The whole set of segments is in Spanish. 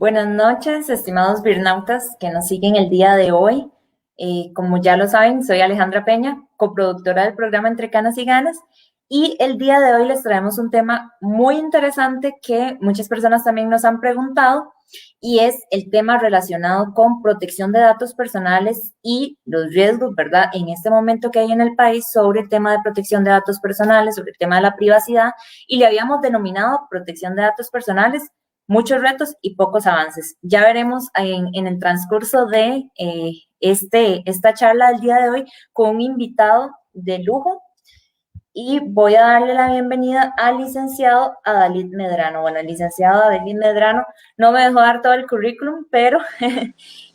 Buenas noches, estimados birnautas que nos siguen el día de hoy. Como ya lo saben, soy Alejandra Peña, coproductora del programa Entre Canas y Ganas, y el día de hoy les traemos un tema muy interesante que muchas personas también nos han preguntado, y es el tema relacionado con protección de datos personales y los riesgos, ¿verdad? En este momento que hay en el país sobre el tema de protección de datos personales, sobre el tema de la privacidad, y le habíamos denominado protección de datos personales, muchos retos y pocos avances. Ya veremos en el transcurso de esta charla del día de hoy con un invitado de lujo, y voy a darle la bienvenida al licenciado Adalid Medrano. Bueno, el licenciado Adalid Medrano no me dejó dar todo el currículum, pero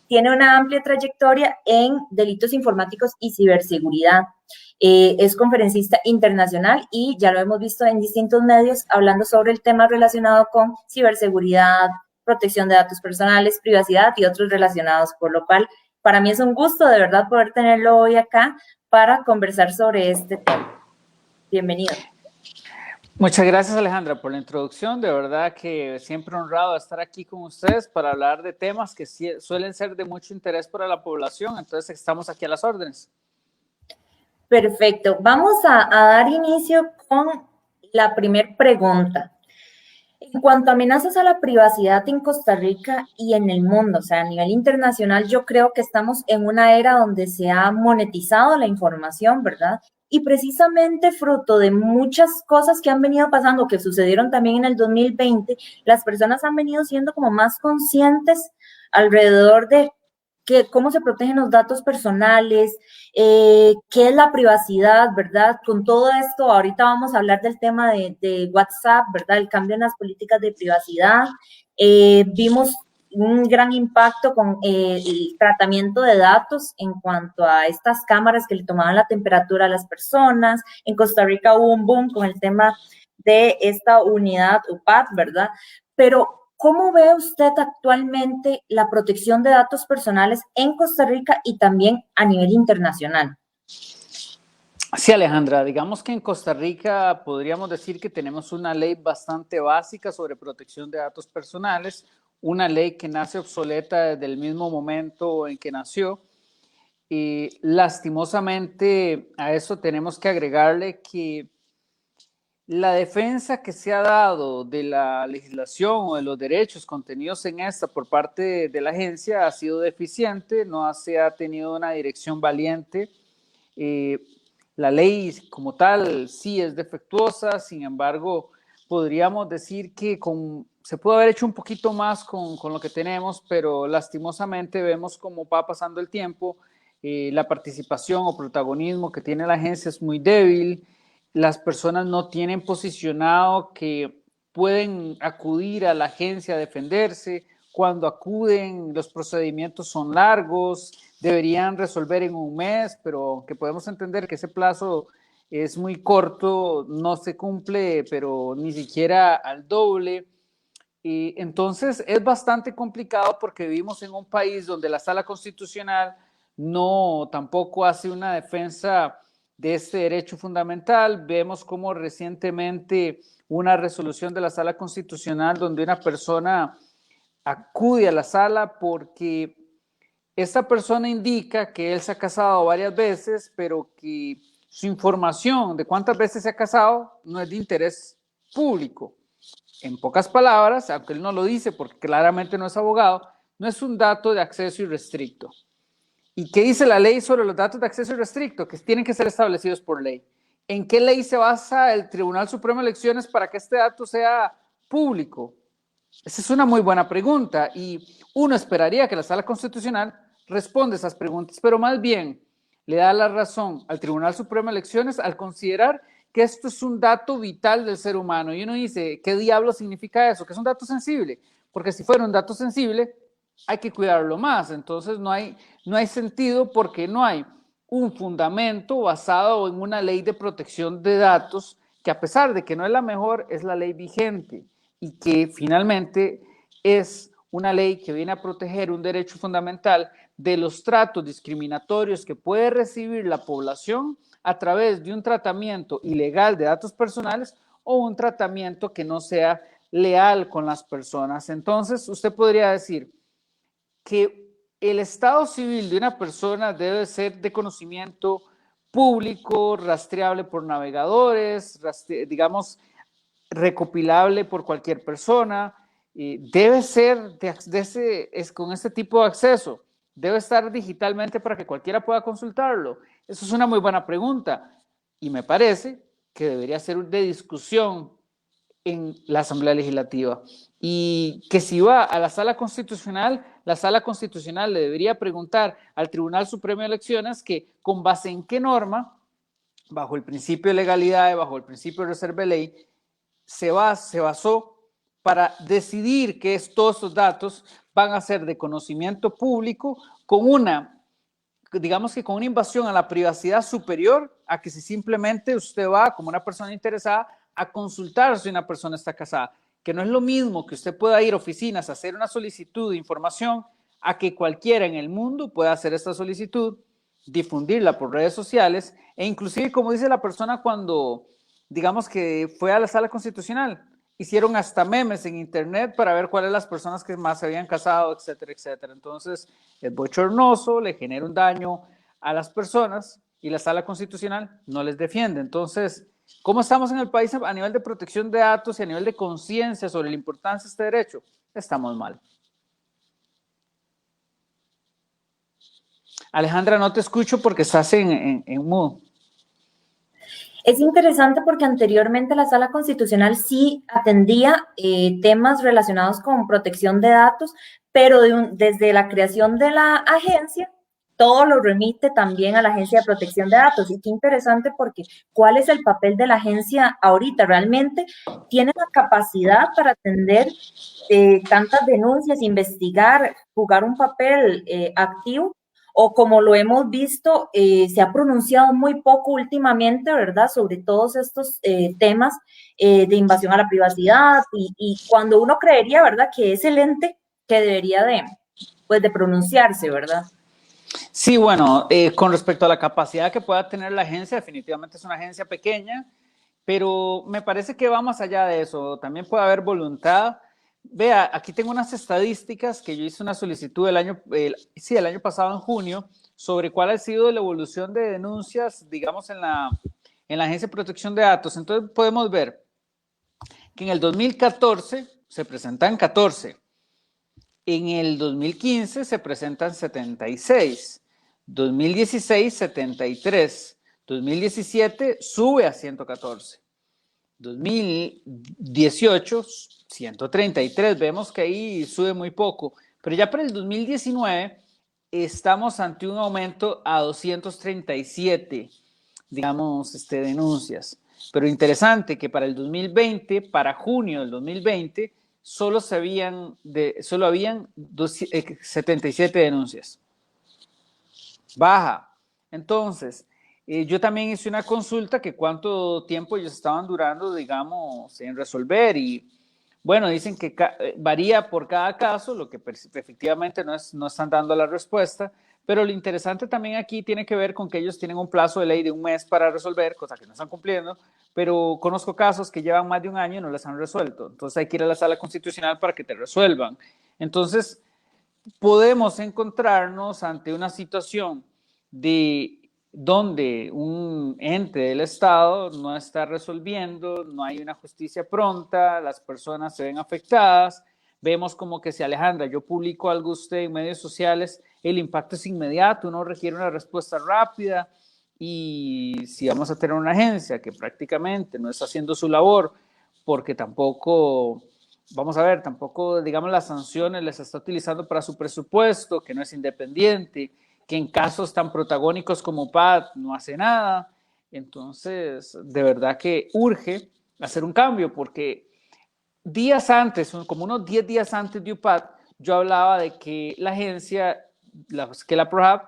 tiene una amplia trayectoria en delitos informáticos y ciberseguridad. Es conferencista internacional y ya lo hemos visto en distintos medios hablando sobre el tema relacionado con ciberseguridad, protección de datos personales, privacidad y otros relacionados, por lo cual para mí es un gusto de verdad poder tenerlo hoy acá para conversar sobre este tema. Bienvenido. Muchas gracias, Alejandra, por la introducción. De verdad que siempre honrado de estar aquí con ustedes para hablar de temas que suelen ser de mucho interés para la población. Entonces, estamos aquí a las órdenes. Perfecto. Vamos a dar inicio con la primera pregunta. En cuanto a amenazas a la privacidad en Costa Rica y en el mundo, o sea, a nivel internacional, yo creo que estamos en una era donde se ha monetizado la información, ¿verdad? Y precisamente fruto de muchas cosas que han venido pasando, que sucedieron también en el 2020, las personas han venido siendo como más conscientes alrededor de cómo se protegen los datos personales, qué es la privacidad, ¿verdad? Con todo esto, ahorita vamos a hablar del tema de WhatsApp, ¿verdad? El cambio en las políticas de privacidad. Vimos un gran impacto con el tratamiento de datos en cuanto a estas cámaras que le tomaban la temperatura a las personas. En Costa Rica hubo un boom con el tema de esta unidad UPAD, ¿verdad? Pero ¿cómo ve usted actualmente la protección de datos personales en Costa Rica y también a nivel internacional? Sí, Alejandra, digamos que en Costa Rica podríamos decir que tenemos una ley bastante básica sobre protección de datos personales, una ley que nace obsoleta desde el mismo momento en que nació. Y lastimosamente a eso tenemos que agregarle que la defensa que se ha dado de la legislación o de los derechos contenidos en esta por parte de la agencia ha sido deficiente, no se ha tenido una dirección valiente. La ley como tal sí es defectuosa, sin embargo, podríamos decir que se puede haber hecho un poquito más con lo que tenemos, pero lastimosamente vemos cómo va pasando el tiempo, la participación o protagonismo que tiene la agencia es muy débil, las personas no tienen posicionado que pueden acudir a la agencia a defenderse, cuando acuden los procedimientos son largos, deberían resolver en un mes, pero que podemos entender que ese plazo es muy corto, no se cumple, pero ni siquiera al doble. Y entonces es bastante complicado porque vivimos en un país donde la Sala Constitucional no tampoco hace una defensa de este derecho fundamental. Vemos como recientemente una resolución de la Sala Constitucional donde una persona acude a la sala porque esta persona indica que él se ha casado varias veces, pero que su información de cuántas veces se ha casado no es de interés público. En pocas palabras, aunque él no lo dice porque claramente no es abogado, no es un dato de acceso irrestricto. ¿Y qué dice la ley sobre los datos de acceso irrestricto? Que tienen que ser establecidos por ley. ¿En qué ley se basa el Tribunal Supremo de Elecciones para que este dato sea público? Esa es una muy buena pregunta y uno esperaría que la Sala Constitucional responda esas preguntas, pero más bien le da la razón al Tribunal Supremo de Elecciones al considerar que esto es un dato vital del ser humano. Y uno dice, ¿qué diablo significa eso? Que es un dato sensible, porque si fuera un dato sensible, hay que cuidarlo más. Entonces no hay sentido porque no hay un fundamento basado en una ley de protección de datos que, a pesar de que no es la mejor, es la ley vigente y que finalmente es una ley que viene a proteger un derecho fundamental de los tratos discriminatorios que puede recibir la población a través de un tratamiento ilegal de datos personales o un tratamiento que no sea leal con las personas. Entonces, usted podría decir que el estado civil de una persona debe ser de conocimiento público, rastreable por navegadores, digamos, recopilable por cualquier persona, debe ser con este tipo de acceso, debe estar digitalmente para que cualquiera pueda consultarlo. Eso es una muy buena pregunta y me parece que debería ser de discusión en la Asamblea Legislativa y que si va a la Sala Constitucional, la Sala Constitucional le debería preguntar al Tribunal Supremo de Elecciones que con base en qué norma, bajo el principio de legalidad y bajo el principio de reserva de ley, se basó para decidir que todos estos datos van a ser de conocimiento público con una, digamos que con una invasión a la privacidad superior a que si simplemente usted va como una persona interesada a consultar si una persona está casada, que no es lo mismo que usted pueda ir a oficinas a hacer una solicitud de información a que cualquiera en el mundo pueda hacer esta solicitud, difundirla por redes sociales e inclusive, como dice la persona cuando, digamos que fue a la Sala Constitucional, hicieron hasta memes en internet para ver cuáles las personas que más se habían casado, etcétera, etcétera. Entonces, es bochornoso, le genera un daño a las personas y la Sala Constitucional no les defiende. Entonces, ¿cómo estamos en el país a nivel de protección de datos y a nivel de conciencia sobre la importancia de este derecho? Estamos mal. Alejandra, no te escucho porque estás en mudo. Es interesante porque anteriormente la Sala Constitucional sí atendía temas relacionados con protección de datos, pero desde la creación de la agencia, todo lo remite también a la Agencia de Protección de Datos. Y qué interesante porque ¿cuál es el papel de la agencia ahorita? ¿Realmente tiene la capacidad para atender tantas denuncias, investigar, jugar un papel activo? O como lo hemos visto, se ha pronunciado muy poco últimamente, ¿verdad?, sobre todos estos temas de invasión a la privacidad y cuando uno creería, ¿verdad?, que es el ente que debería pues, de pronunciarse, ¿verdad? Sí, bueno, con respecto a la capacidad que pueda tener la agencia, definitivamente es una agencia pequeña, pero me parece que va más allá de eso. También puede haber voluntad. Vea, aquí tengo unas estadísticas que yo hice una solicitud el año pasado en junio sobre cuál ha sido la evolución de denuncias, digamos, en la Agencia de Protección de Datos. Entonces podemos ver que en el 2014 se presentan 14, en el 2015 se presentan 76, 2016 73, 2017 sube a 114, 2018 133, vemos que ahí sube muy poco, pero ya para el 2019 estamos ante un aumento a 237, digamos, denuncias. Pero interesante que para el 2020, para junio del 2020, solo habían 77 denuncias. Baja. Entonces, yo también hice una consulta que cuánto tiempo ellos estaban durando, digamos, en resolver y bueno, dicen que varía por cada caso, lo que efectivamente no están dando la respuesta, pero lo interesante también aquí tiene que ver con que ellos tienen un plazo de ley de un mes para resolver, cosa que no están cumpliendo, pero conozco casos que llevan más de un año y no les han resuelto. Entonces hay que ir a la Sala Constitucional para que te resuelvan. Entonces podemos encontrarnos ante una situación de donde un ente del Estado no está resolviendo, no hay una justicia pronta, las personas se ven afectadas, vemos como que si Alejandra, yo publico algo usted en medios sociales, el impacto es inmediato, uno requiere una respuesta rápida y si vamos a tener una agencia que prácticamente no está haciendo su labor porque tampoco, vamos a ver, tampoco, digamos, las sanciones les está utilizando para su presupuesto, que no es independiente, que en casos tan protagónicos como UPAD no hace nada. Entonces, de verdad que urge hacer un cambio, porque días antes, como unos 10 días antes de UPAD, yo hablaba de que la agencia, que la PROHAB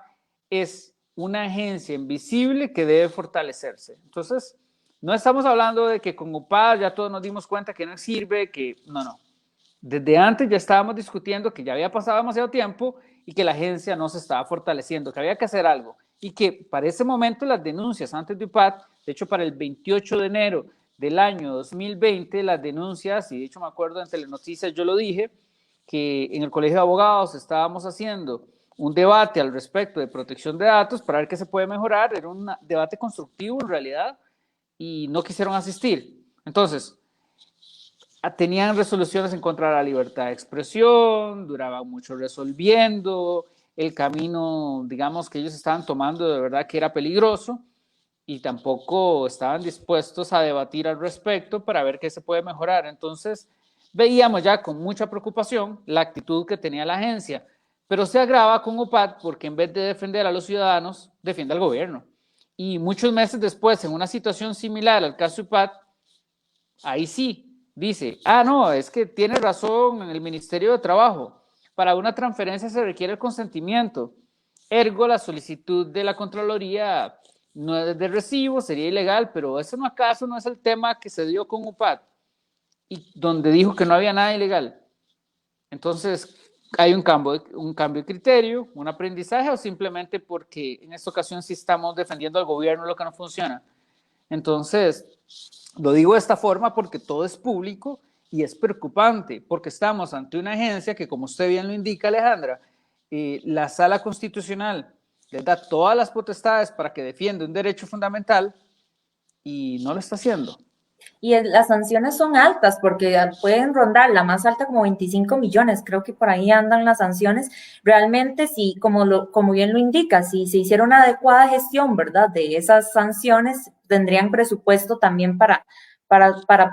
es una agencia invisible que debe fortalecerse. Entonces, no estamos hablando de que con UPAD ya todos nos dimos cuenta que no sirve, que no. Desde antes ya estábamos discutiendo que ya había pasado demasiado tiempo y que la agencia no se estaba fortaleciendo, que había que hacer algo y que para ese momento las denuncias antes de UPAD, de hecho para el 28 de enero del año 2020, las denuncias, y de hecho me acuerdo en Telenoticias yo lo dije, que en el Colegio de Abogados estábamos haciendo un debate al respecto de protección de datos para ver qué se puede mejorar. Era un debate constructivo en realidad y no quisieron asistir. Entonces, tenían resoluciones en contra de la libertad de expresión, duraban mucho resolviendo, el camino, digamos, que ellos estaban tomando de verdad que era peligroso y tampoco estaban dispuestos a debatir al respecto para ver qué se puede mejorar. Entonces, veíamos ya con mucha preocupación la actitud que tenía la agencia, pero se agrava con UPAD porque en vez de defender a los ciudadanos, defiende al gobierno. Y muchos meses después, en una situación similar al caso UPAD, ahí sí dice, no, es que tiene razón en el Ministerio de Trabajo. Para una transferencia se requiere el consentimiento. Ergo, la solicitud de la Contraloría no es de recibo, sería ilegal, pero eso no acaso no es el tema que se dio con UPAD y donde dijo que no había nada ilegal. Entonces, hay un cambio de criterio, un aprendizaje o simplemente porque en esta ocasión sí estamos defendiendo al gobierno lo que no funciona. Entonces, lo digo de esta forma porque todo es público y es preocupante porque estamos ante una agencia que, como usted bien lo indica, Alejandra, la Sala Constitucional les da todas las potestades para que defienda un derecho fundamental y no lo está haciendo. Y las sanciones son altas porque pueden rondar la más alta como 25 millones, creo que por ahí andan las sanciones. Realmente, sí, como bien lo indica, si se hiciera una adecuada gestión, ¿verdad? De esas sanciones, tendrían presupuesto también para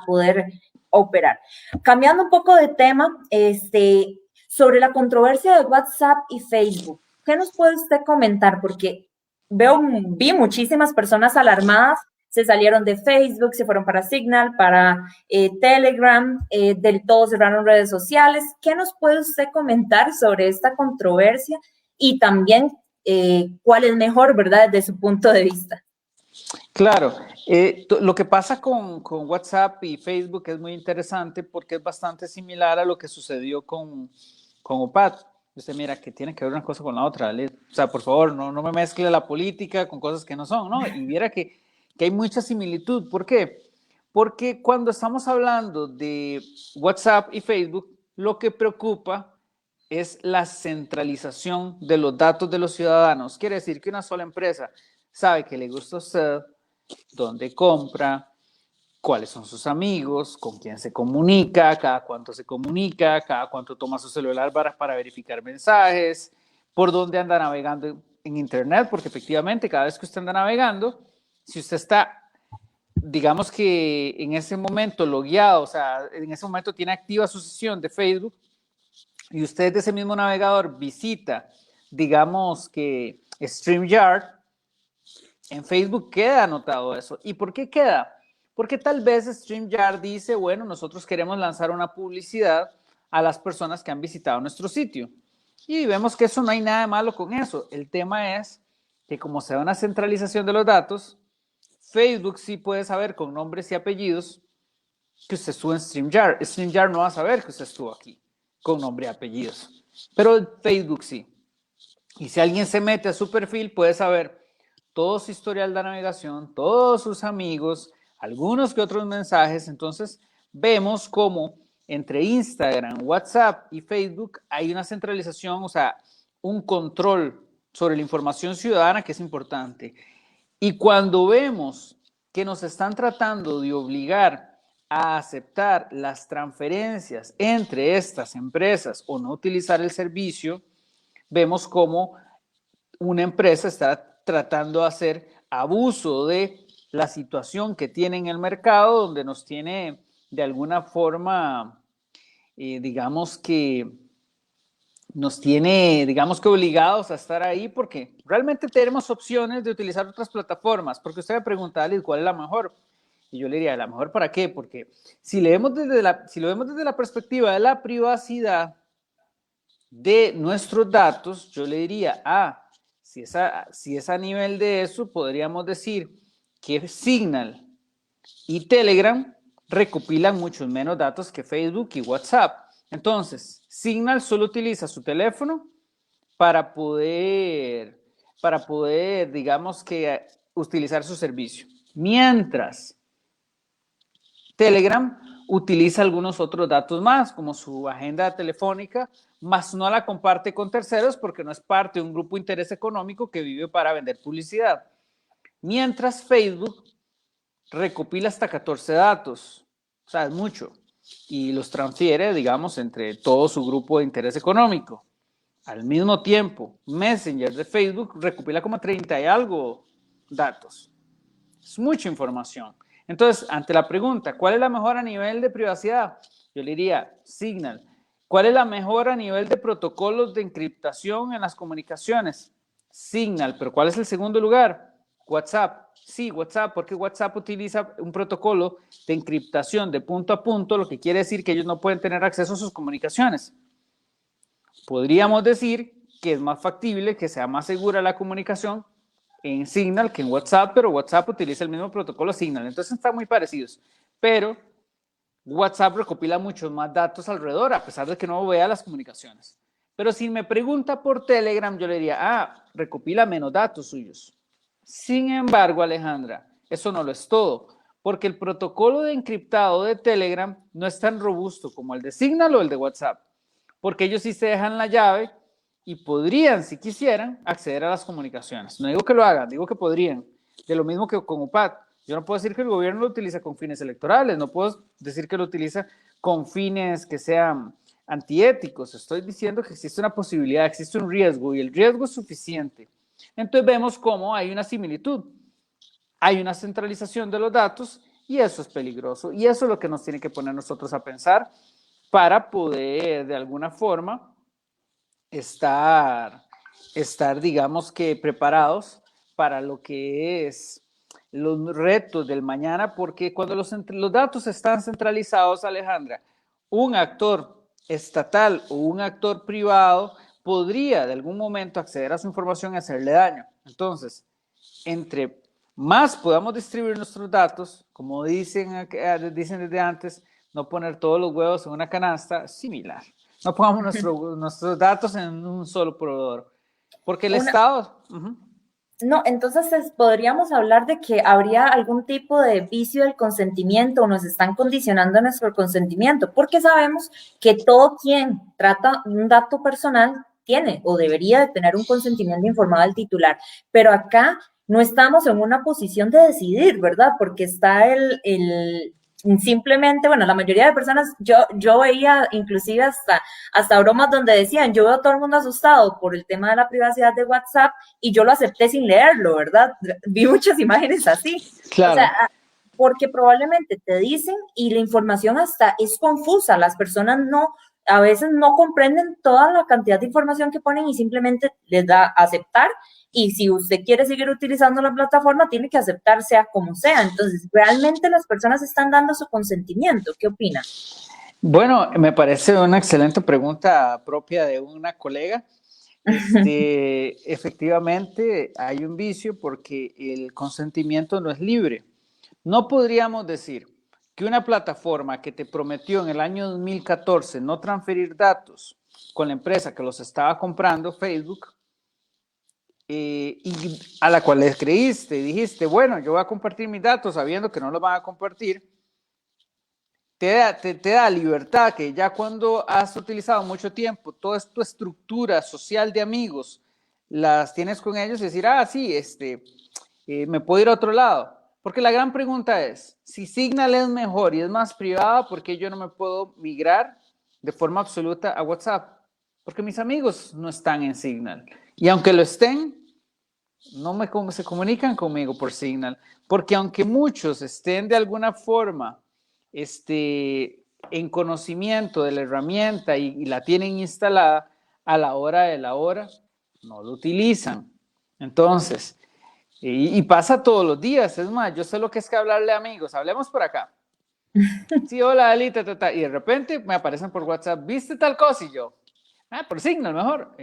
poder operar. Cambiando un poco de tema, sobre la controversia de WhatsApp y Facebook, ¿qué nos puede usted comentar? Porque vi muchísimas personas alarmadas, se salieron de Facebook, se fueron para Signal, para Telegram, del todo cerraron redes sociales. ¿Qué nos puede usted comentar sobre esta controversia y también cuál es mejor, verdad, desde su punto de vista? Claro, lo que pasa con WhatsApp y Facebook es muy interesante porque es bastante similar a lo que sucedió con UPAD. Usted mira que tiene que ver una cosa con la otra, ¿vale? O sea, por favor, no me mezcle la política con cosas que no son, ¿no? Y viera que hay mucha similitud. ¿Por qué? Porque cuando estamos hablando de WhatsApp y Facebook, lo que preocupa es la centralización de los datos de los ciudadanos. Quiere decir que una sola empresa sabe que le gusta a usted, dónde compra, cuáles son sus amigos, con quién se comunica, cada cuánto toma su celular para verificar mensajes, por dónde anda navegando en Internet, porque efectivamente cada vez que usted anda navegando, si usted está, digamos que en ese momento logueado, o sea, en ese momento tiene activa su sesión de Facebook y usted de ese mismo navegador visita, digamos que StreamYard, en Facebook queda anotado eso. ¿Y por qué queda? Porque tal vez StreamYard dice, bueno, nosotros queremos lanzar una publicidad a las personas que han visitado nuestro sitio. Y vemos que eso no hay nada de malo con eso. El tema es que como se da una centralización de los datos, Facebook sí puede saber con nombres y apellidos que usted estuvo en StreamYard. StreamYard no va a saber que usted estuvo aquí con nombre y apellidos. Pero Facebook sí. Y si alguien se mete a su perfil, puede saber todo su historial de navegación, todos sus amigos, algunos que otros mensajes. Entonces, vemos cómo entre Instagram, WhatsApp y Facebook hay una centralización, o sea, un control sobre la información ciudadana que es importante. Y cuando vemos que nos están tratando de obligar a aceptar las transferencias entre estas empresas o no utilizar el servicio, vemos cómo una empresa está tratando de hacer abuso de la situación que tiene en el mercado, donde nos tiene de alguna forma, digamos que nos tiene, digamos que obligados a estar ahí porque realmente tenemos opciones de utilizar otras plataformas, porque usted me pregunta, Alice, ¿cuál es la mejor? Y yo le diría, ¿la mejor para qué? Porque si lo vemos desde la perspectiva de la privacidad de nuestros datos, yo le diría, si es a nivel de eso, podríamos decir que Signal y Telegram recopilan muchos menos datos que Facebook y WhatsApp. Entonces, Signal solo utiliza su teléfono para poder, digamos que, utilizar su servicio. Mientras Telegram utiliza algunos otros datos más, como su agenda telefónica, más no la comparte con terceros porque no es parte de un grupo de interés económico que vive para vender publicidad. Mientras Facebook recopila hasta 14 datos, o sea, es mucho, y los transfiere, digamos, entre todo su grupo de interés económico. Al mismo tiempo, Messenger de Facebook recopila como 30 y algo datos. Es mucha información. Entonces, ante la pregunta, ¿cuál es la mejor a nivel de privacidad? Yo le diría Signal. ¿Cuál es la mejor a nivel de protocolos de encriptación en las comunicaciones? Signal. ¿Pero cuál es el segundo lugar? WhatsApp. Sí, WhatsApp, porque WhatsApp utiliza un protocolo de encriptación de punto a punto, lo que quiere decir que ellos no pueden tener acceso a sus comunicaciones. Podríamos decir que es más factible, que sea más segura la comunicación en Signal que en WhatsApp, pero WhatsApp utiliza el mismo protocolo Signal, entonces están muy parecidos, pero WhatsApp recopila muchos más datos alrededor, a pesar de que no vea las comunicaciones. Pero si me pregunta por Telegram, yo le diría, recopila menos datos suyos. Sin embargo, Alejandra, eso no lo es todo, porque el protocolo de encriptado de Telegram no es tan robusto como el de Signal o el de WhatsApp, porque ellos sí se dejan la llave y podrían, si quisieran, acceder a las comunicaciones. No digo que lo hagan, digo que podrían. De lo mismo que con UPAD. Yo no puedo decir que el gobierno lo utiliza con fines electorales, no puedo decir que lo utiliza con fines que sean antiéticos. Estoy diciendo que existe una posibilidad, existe un riesgo y el riesgo es suficiente. Entonces vemos cómo hay una similitud. Hay una centralización de los datos y eso es peligroso. Y eso es lo que nos tiene que poner nosotros a pensar para poder, de alguna forma, estar digamos que preparados para lo que es los retos del mañana, porque cuando los datos están centralizados, Alejandra, un actor estatal o un actor privado podría de algún momento acceder a su información y hacerle daño. Entonces, entre más podamos distribuir nuestros datos, como dicen desde antes, no poner todos los huevos en una canasta, similar. No pongamos nuestros datos en un solo proveedor, porque el Estado... No, entonces podríamos hablar de que habría algún tipo de vicio del consentimiento o nos están condicionando nuestro consentimiento, porque sabemos que todo quien trata un dato personal tiene o debería de tener un consentimiento informado del titular, pero acá no estamos en una posición de decidir, ¿verdad? Porque está simplemente, bueno, la mayoría de personas, yo veía inclusive hasta bromas donde decían, yo veo a todo el mundo asustado por el tema de la privacidad de WhatsApp y yo lo acepté sin leerlo, ¿verdad? Vi muchas imágenes así. Claro. O sea, porque probablemente te dicen y la información hasta es confusa, las personas a veces no comprenden toda la cantidad de información que ponen y simplemente les da aceptar y si usted quiere seguir utilizando la plataforma tiene que aceptar sea como sea. Entonces, ¿realmente las personas están dando su consentimiento? ¿Qué opina? Bueno, me parece una excelente pregunta propia de una colega. Efectivamente, hay un vicio porque el consentimiento no es libre. No podríamos decir que una plataforma que te prometió en el año 2014 no transferir datos con la empresa que los estaba comprando, Facebook, y a la cual les creíste y dijiste, bueno, yo voy a compartir mis datos sabiendo que no los van a compartir, te da libertad que ya cuando has utilizado mucho tiempo toda tu estructura social de amigos, las tienes con ellos y decir, sí, me puedo ir a otro lado. Porque la gran pregunta es, si Signal es mejor y es más privada, ¿por qué yo no me puedo migrar de forma absoluta a WhatsApp? Porque mis amigos no están en Signal. Y aunque lo estén, no se comunican conmigo por Signal. Porque aunque muchos estén de alguna forma en conocimiento de la herramienta y la tienen instalada, a la hora de la hora no lo utilizan. Entonces, y pasa todos los días, es más, yo sé lo que es que hablarle a amigos, hablemos por acá. Sí, hola, Ali, y de repente me aparecen por WhatsApp, ¿viste tal cosa? Y yo, por Signal mejor.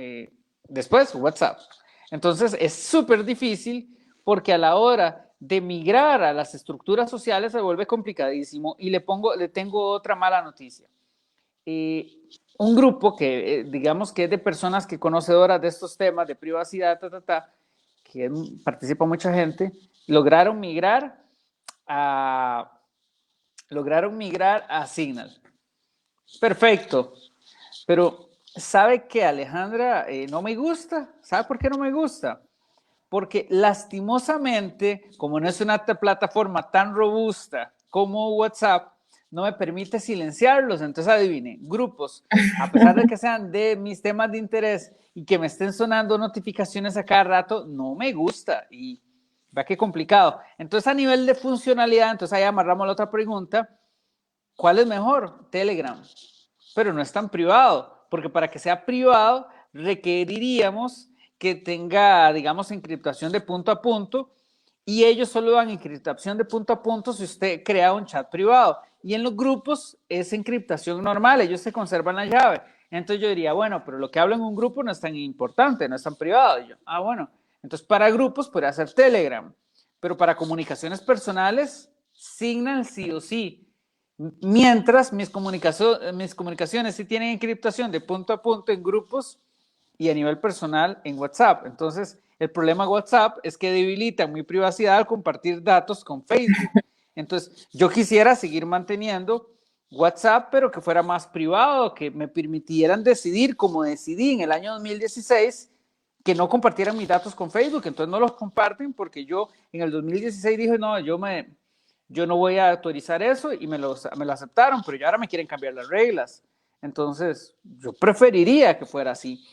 Después, WhatsApp. Entonces, es súper difícil porque a la hora de migrar a las estructuras sociales se vuelve complicadísimo y le tengo otra mala noticia. Un grupo que digamos que es de personas que conocedoras de estos temas de privacidad, que participa mucha gente, lograron migrar a lograron migrar a Signal. Perfecto, pero ¿sabe qué, Alejandra? No me gusta. ¿Sabe por qué no me gusta? Porque lastimosamente, como no es una plataforma tan robusta como WhatsApp, no me permite silenciarlos. Entonces, adivine, grupos, a pesar de que sean de mis temas de interés y que me estén sonando notificaciones a cada rato, no me gusta. Y vea qué complicado. Entonces, a nivel de funcionalidad, entonces ahí amarramos la otra pregunta. ¿Cuál es mejor? Telegram. Pero no es tan privado, porque para que sea privado requeriríamos que tenga, digamos, encriptación de punto a punto, y ellos solo dan encriptación de punto a punto si usted crea un chat privado. Y en los grupos es encriptación normal, ellos se conservan la llave. Entonces yo diría, bueno, pero lo que hablo en un grupo no es tan importante, no es tan privado. Y yo, bueno, entonces para grupos podría ser Telegram, pero para comunicaciones personales, Signal sí o sí. Mientras mis comunicaciones sí tienen encriptación de punto a punto en grupos y a nivel personal en WhatsApp. Entonces, el problema de WhatsApp es que debilita mi privacidad al compartir datos con Facebook. Entonces, yo quisiera seguir manteniendo WhatsApp, pero que fuera más privado, que me permitieran decidir, como decidí en el año 2016, que no compartieran mis datos con Facebook. Entonces, no los comparten porque yo en el 2016 dije, no, yo no voy a autorizar eso, y me lo aceptaron, pero ya ahora me quieren cambiar las reglas. Entonces, yo preferiría que fuera así.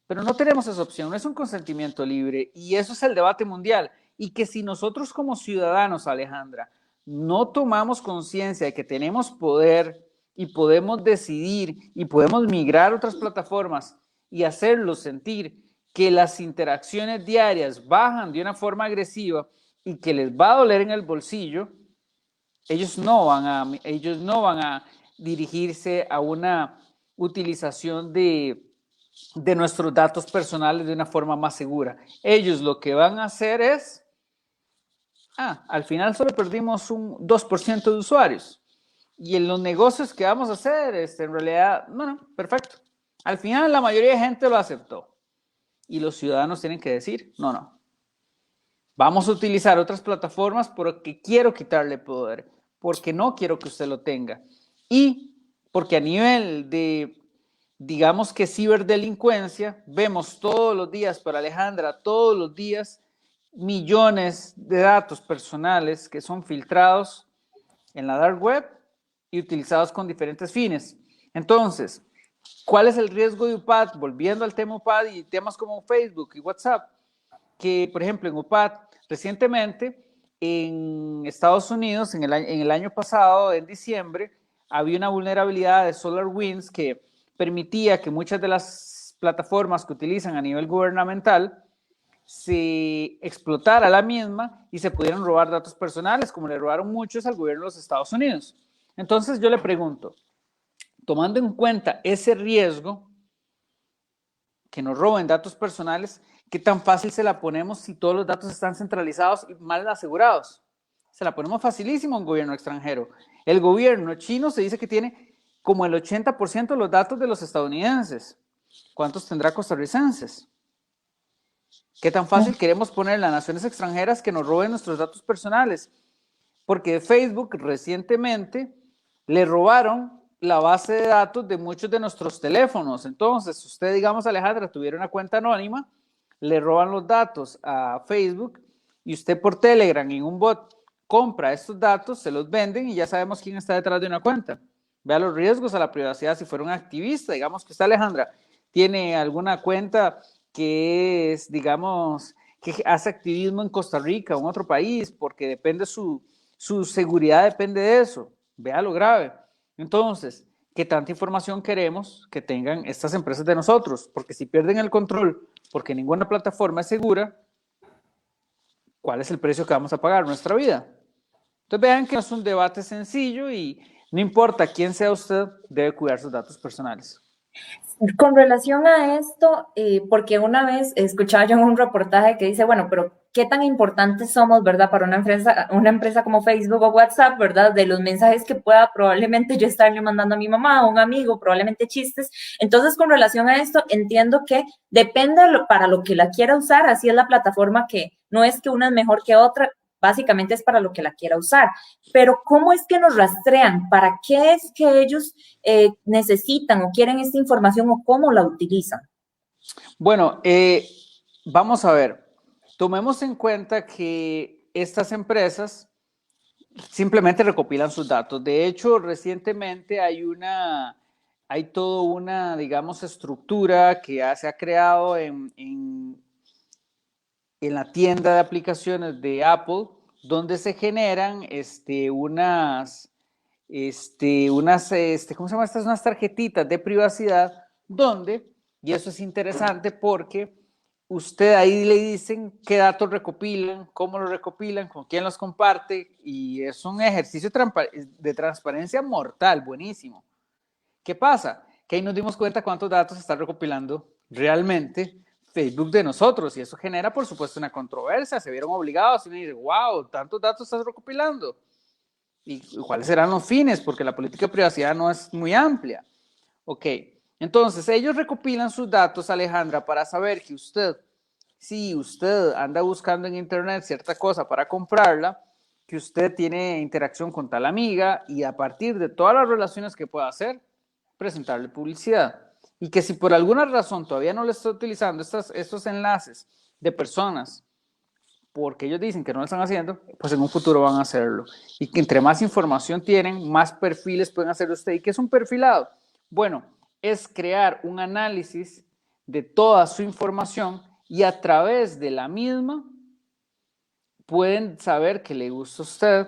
Pero no tenemos esa opción, no es un consentimiento libre, y eso es el debate mundial. Y que si nosotros como ciudadanos, Alejandra, no tomamos conciencia de que tenemos poder y podemos decidir y podemos migrar a otras plataformas y hacerlos sentir que las interacciones diarias bajan de una forma agresiva y que les va a doler en el bolsillo, ellos no van a dirigirse a una utilización de nuestros datos personales de una forma más segura. Ellos lo que van a hacer es, al final solo perdimos un 2% de usuarios. Y en los negocios que vamos a hacer, en realidad, no, perfecto. Al final la mayoría de gente lo aceptó. Y los ciudadanos tienen que decir, no. Vamos a utilizar otras plataformas porque quiero quitarle poder, porque no quiero que usted lo tenga. Y porque a nivel de, digamos que ciberdelincuencia, vemos todos los días, para Alejandra, todos los días, millones de datos personales que son filtrados en la dark web y utilizados con diferentes fines. Entonces, ¿cuál es el riesgo de UPAD? Volviendo al tema UPAD y temas como Facebook y WhatsApp, que por ejemplo en UPAD, recientemente en Estados Unidos, en el año pasado, en diciembre, había una vulnerabilidad de SolarWinds que permitía que muchas de las plataformas que utilizan a nivel gubernamental se explotara la misma y se pudieran robar datos personales, como le robaron muchos al gobierno de los Estados Unidos. Entonces yo le pregunto, tomando en cuenta ese riesgo, que nos roben datos personales, ¿qué tan fácil se la ponemos si todos los datos están centralizados y mal asegurados? Se la ponemos facilísimo a un gobierno extranjero. El gobierno chino se dice que tiene como el 80% de los datos de los estadounidenses. ¿Cuántos tendrá costarricenses? ¿Qué tan fácil queremos poner en las naciones extranjeras que nos roben nuestros datos personales? Porque Facebook recientemente le robaron la base de datos de muchos de nuestros teléfonos. Entonces, usted, digamos, Alejandra, tuviera una cuenta anónima, le roban los datos a Facebook y usted por Telegram en un bot compra estos datos, se los venden y ya sabemos quién está detrás de una cuenta. Vea los riesgos a la privacidad si fuera un activista. Digamos que usted, Alejandra, tiene alguna cuenta que es, digamos, que hace activismo en Costa Rica o en otro país, porque depende su seguridad, depende de eso. Vea lo grave. Entonces, ¿qué tanta información queremos que tengan estas empresas de nosotros? Porque si pierden el control, porque ninguna plataforma es segura, ¿cuál es el precio que vamos a pagar? Nuestra vida. Entonces vean que no es un debate sencillo y no importa quién sea usted, debe cuidar sus datos personales. Con relación a esto, porque una vez escuchaba yo en un reportaje que dice, bueno, pero ¿qué tan importantes somos, verdad, para una empresa como Facebook o WhatsApp, verdad, de los mensajes que pueda probablemente yo estarle mandando a mi mamá, a un amigo, probablemente chistes? Entonces, con relación a esto, entiendo que depende para lo que la quiera usar, así es la plataforma, que no es que una es mejor que otra, básicamente es para lo que la quiera usar. Pero ¿cómo es que nos rastrean? ¿Para qué es que ellos necesitan o quieren esta información o cómo la utilizan? Bueno, vamos a ver, tomemos en cuenta que estas empresas simplemente recopilan sus datos. De hecho, recientemente hay toda una, digamos, estructura que ya se ha creado en la tienda de aplicaciones de Apple, donde se generan ¿cómo se llama estas? Unas tarjetitas de privacidad, donde, y eso es interesante porque usted ahí le dicen qué datos recopilan, cómo los recopilan, con quién los comparte, y es un ejercicio de transparencia mortal, buenísimo. ¿Qué pasa? Que ahí nos dimos cuenta cuántos datos está recopilando realmente Facebook de nosotros, y eso genera, por supuesto, una controversia. Se vieron obligados y uno dice, wow, tantos datos estás recopilando. ¿Y cuáles serán los fines? Porque la política de privacidad no es muy amplia. Ok, entonces ellos recopilan sus datos, Alejandra, para saber que usted, si usted anda buscando en internet cierta cosa para comprarla, que usted tiene interacción con tal amiga, y a partir de todas las relaciones que pueda hacer, presentarle publicidad. Y que si por alguna razón todavía no le está utilizando estos enlaces de personas, porque ellos dicen que no lo están haciendo, pues en un futuro van a hacerlo. Y que entre más información tienen, más perfiles pueden hacer usted. ¿Y qué es un perfilado? Bueno, es crear un análisis de toda su información, y a través de la misma pueden saber que le gusta a usted,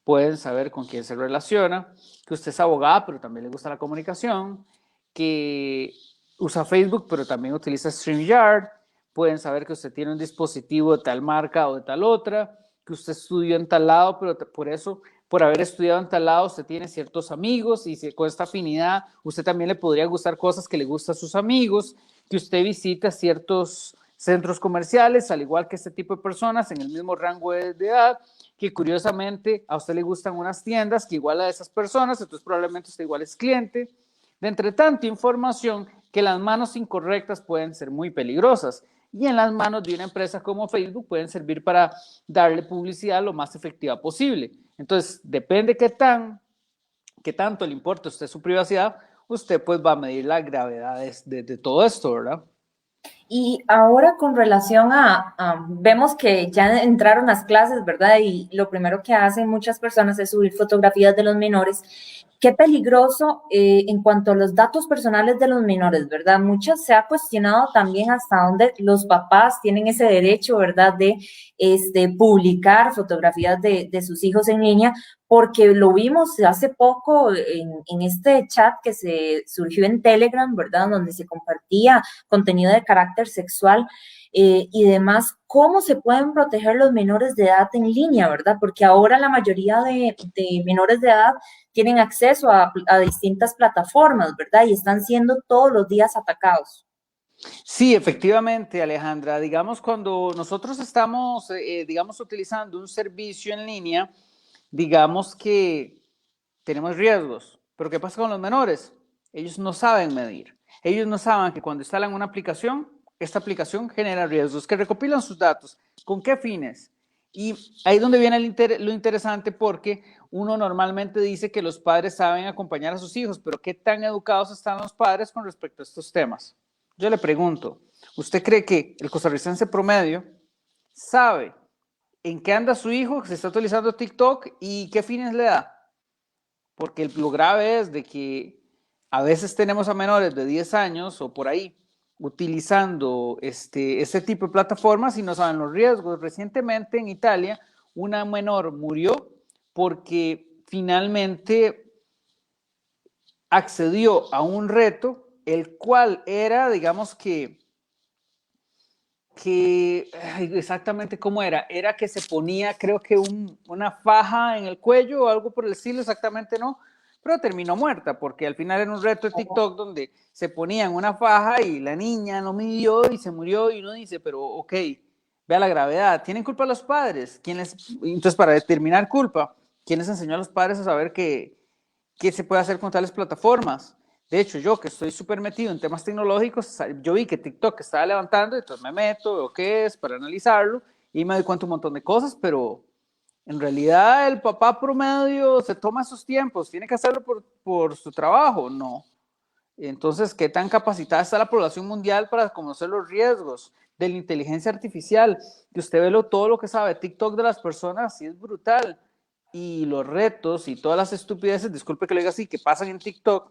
pueden saber con quién se relaciona, que usted es abogada, pero también le gusta la comunicación, que usa Facebook, pero también utiliza StreamYard, pueden saber que usted tiene un dispositivo de tal marca o de tal otra, que usted estudió en tal lado, pero por eso, por haber estudiado en tal lado, usted tiene ciertos amigos, y con esta afinidad, usted también le podría gustar cosas que le gustan a sus amigos, que usted visita ciertos centros comerciales, al igual que este tipo de personas en el mismo rango de edad, que curiosamente a usted le gustan unas tiendas que igual a esas personas, entonces probablemente usted igual es cliente. De entre tanta información, que las manos incorrectas pueden ser muy peligrosas, y en las manos de una empresa como Facebook pueden servir para darle publicidad lo más efectiva posible. Entonces, depende qué tanto le importa a usted su privacidad, usted pues va a medir la gravedad de todo esto, ¿verdad? Y ahora con relación vemos que ya entraron las clases, ¿verdad? Y lo primero que hacen muchas personas es subir fotografías de los menores. Qué peligroso en cuanto a los datos personales de los menores, ¿verdad? Muchas se ha cuestionado también hasta dónde los papás tienen ese derecho, ¿verdad? De publicar fotografías de sus hijos en línea, porque lo vimos hace poco en este chat que se surgió en Telegram, ¿verdad? Donde se compartía contenido de carácter sexual y demás. ¿Cómo se pueden proteger los menores de edad en línea, verdad? Porque ahora la mayoría de menores de edad tienen acceso a distintas plataformas, ¿verdad? Y están siendo todos los días atacados. Sí, efectivamente, Alejandra. Digamos, cuando nosotros estamos, digamos, utilizando un servicio en línea, digamos que tenemos riesgos. Pero ¿qué pasa con los menores? Ellos no saben medir. Ellos no saben que cuando instalan una aplicación, esta aplicación genera riesgos, que recopilan sus datos. ¿Con qué fines? Y ahí es donde viene lo interesante, porque uno normalmente dice que los padres saben acompañar a sus hijos, pero ¿qué tan educados están los padres con respecto a estos temas? Yo le pregunto, ¿usted cree que el costarricense promedio sabe en qué anda su hijo, si está utilizando TikTok y qué fines le da? Porque lo grave es de que a veces tenemos a menores de 10 años o por ahí utilizando este tipo de plataformas y no saben los riesgos. Recientemente en Italia una menor murió porque finalmente accedió a un reto, el cual era, digamos exactamente cómo era que se ponía, creo que una faja en el cuello o algo por el estilo, exactamente no, pero terminó muerta, porque al final era un reto de TikTok donde se ponían una faja y la niña no midió y se murió, y uno dice, pero ok, vea la gravedad, ¿tienen culpa los padres? Entonces, para determinar culpa, ¿quién les enseñó a los padres a saber qué se puede hacer con tales plataformas? De hecho, yo que estoy súper metido en temas tecnológicos, yo vi que TikTok estaba levantando, entonces me meto, veo qué es para analizarlo, y me doy cuenta un montón de cosas, pero en realidad el papá promedio se toma esos tiempos, tiene que hacerlo por su trabajo, no. Entonces, ¿qué tan capacitada está la población mundial para conocer los riesgos de la inteligencia artificial? Que usted ve todo lo que sabe TikTok de las personas, sí es brutal. Y los retos y todas las estupideces, disculpe que lo diga así, que pasan en TikTok,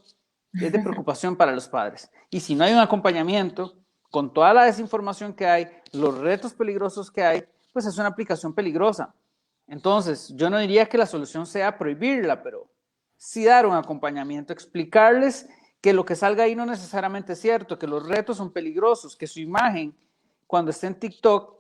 es de preocupación para los padres. Y si no hay un acompañamiento con toda la desinformación que hay, los retos peligrosos que hay, pues es una aplicación peligrosa. Entonces, yo no diría que la solución sea prohibirla, pero sí dar un acompañamiento, explicarles que lo que salga ahí no necesariamente es cierto, que los retos son peligrosos, que su imagen, cuando esté en TikTok,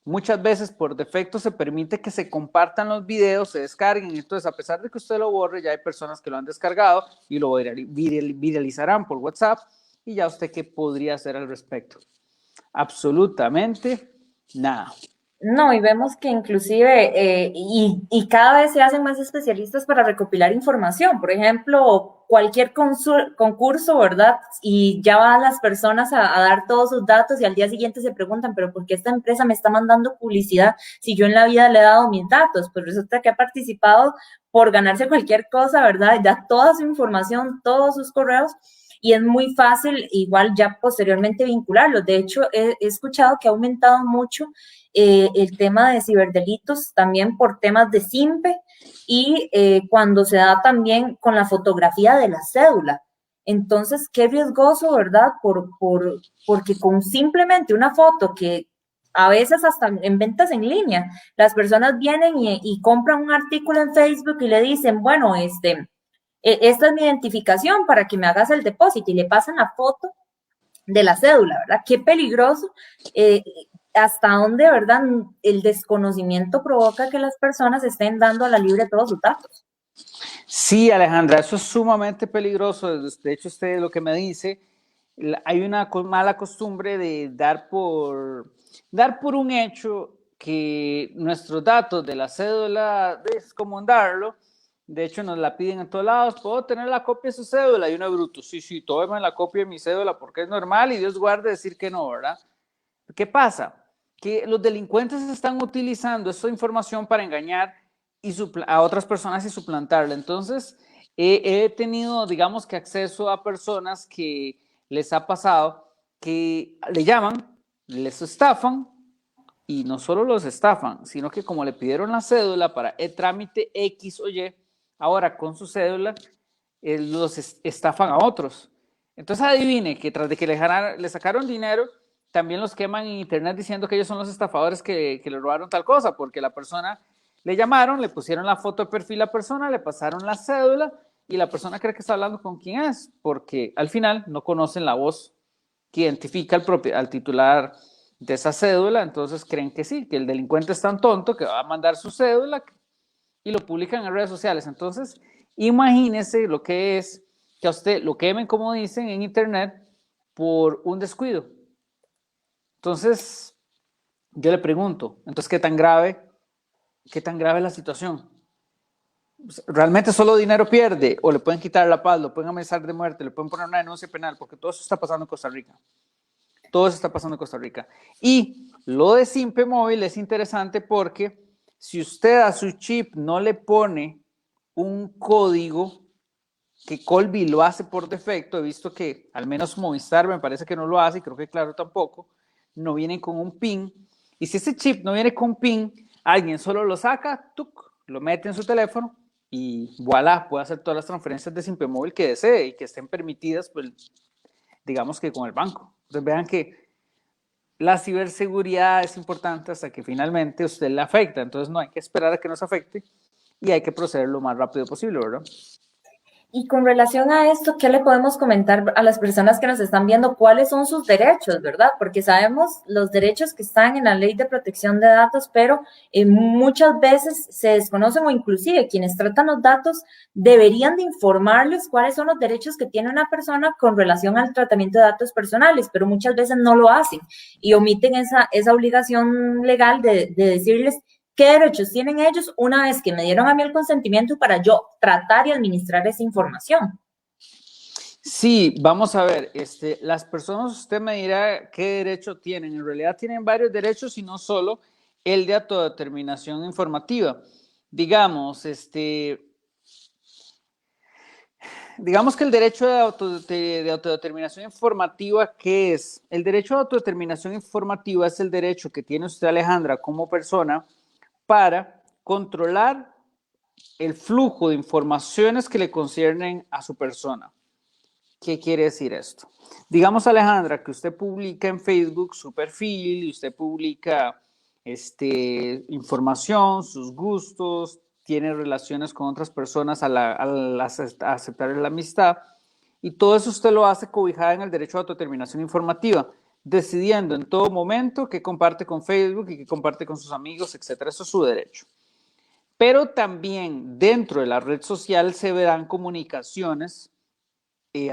muchas veces por defecto se permite que se compartan los videos, se descarguen. Entonces, a pesar de que usted lo borre, ya hay personas que lo han descargado y lo viralizarán por WhatsApp. ¿Y ya usted qué podría hacer al respecto? Absolutamente nada. No, y vemos que inclusive, y cada vez se hacen más especialistas para recopilar información. Por ejemplo, cualquier concurso, ¿verdad? Y ya van las personas a dar todos sus datos y al día siguiente se preguntan, pero ¿por qué esta empresa me está mandando publicidad si yo en la vida le he dado mis datos? Pues resulta que ha participado por ganarse cualquier cosa, ¿verdad? Y da toda su información, todos sus correos. Y es muy fácil igual ya posteriormente vincularlos. De hecho, he escuchado que ha aumentado mucho el tema de ciberdelitos también por temas de simpe y cuando se da también con la fotografía de la cédula. Entonces, qué riesgoso, ¿verdad? Porque con simplemente una foto que a veces hasta en ventas en línea, las personas vienen y compran un artículo en Facebook y le dicen, bueno, esta es mi identificación para que me hagas el depósito y le pasan la foto de la cédula, ¿verdad? Qué peligroso, hasta dónde, ¿verdad? El desconocimiento provoca que las personas estén dando a la libre todos sus datos. Sí, Alejandra, eso es sumamente peligroso. De hecho, usted lo que me dice, hay una mala costumbre de dar por un hecho que nuestros datos de la cédula, es como darlo. De hecho, nos la piden en todos lados. ¿Puedo tener la copia de su cédula? Y uno bruto, sí, tómeme la copia de mi cédula porque es normal y Dios guarde decir que no, ¿verdad? ¿Qué pasa? Que los delincuentes están utilizando esta información para engañar a otras personas y suplantarla. Entonces, he tenido, digamos que acceso a personas que les ha pasado que le llaman, les estafan y no solo los estafan, sino que como le pidieron la cédula para el trámite X o Y, ahora con su cédula los estafan a otros. Entonces adivine que tras de que le sacaron dinero, también los queman en internet diciendo que ellos son los estafadores que le robaron tal cosa, porque la persona le llamaron, le pusieron la foto de perfil a la persona, le pasaron la cédula y la persona cree que está hablando con quién es, porque al final no conocen la voz que identifica al titular de esa cédula, entonces creen que sí, que el delincuente es tan tonto que va a mandar su cédula y lo publican en redes sociales. Entonces, imagínese lo que es que a usted lo quemen, como dicen, en internet por un descuido. Entonces, yo le pregunto, entonces, ¿qué tan grave es la situación? ¿Realmente solo dinero pierde? ¿O le pueden quitar la paz, lo pueden amenazar de muerte, le pueden poner una denuncia penal? Porque todo eso está pasando en Costa Rica. Todo eso está pasando en Costa Rica. Y lo de Simpe Móvil es interesante porque si usted a su chip no le pone un código, que Colby lo hace por defecto, he visto que al menos Movistar me parece que no lo hace y creo que Claro tampoco, no vienen con un PIN. Y si ese chip no viene con PIN, alguien solo lo saca, tuc, lo mete en su teléfono y voilà, puede hacer todas las transferencias de Simpe Móvil que desee y que estén permitidas, pues, digamos que con el banco. Entonces vean que la ciberseguridad es importante hasta que finalmente usted le afecta. Entonces no hay que esperar a que nos afecte y hay que proceder lo más rápido posible, ¿verdad? Y con relación a esto, ¿qué le podemos comentar a las personas que nos están viendo? ¿Cuáles son sus derechos, verdad? Porque sabemos los derechos que están en la Ley de Protección de Datos, pero muchas veces se desconocen o inclusive quienes tratan los datos deberían de informarles cuáles son los derechos que tiene una persona con relación al tratamiento de datos personales, pero muchas veces no lo hacen y omiten esa obligación legal de decirles ¿qué derechos tienen ellos una vez que me dieron a mí el consentimiento para yo tratar y administrar esa información? Sí, vamos a ver, las personas, usted me dirá qué derecho tienen. En realidad tienen varios derechos y no solo el de autodeterminación informativa. Digamos, digamos que el derecho de autodeterminación informativa, ¿qué es? El derecho de autodeterminación informativa es el derecho que tiene usted, Alejandra, como persona, para controlar el flujo de informaciones que le conciernen a su persona. ¿Qué quiere decir esto? Digamos, Alejandra, que usted publica en Facebook su perfil y usted publica información, sus gustos, tiene relaciones con otras personas al aceptar la amistad, y todo eso usted lo hace cobijada en el derecho a autodeterminación informativa, decidiendo en todo momento qué comparte con Facebook y qué comparte con sus amigos, etcétera. Eso es su derecho. Pero también dentro de la red social se verán comunicaciones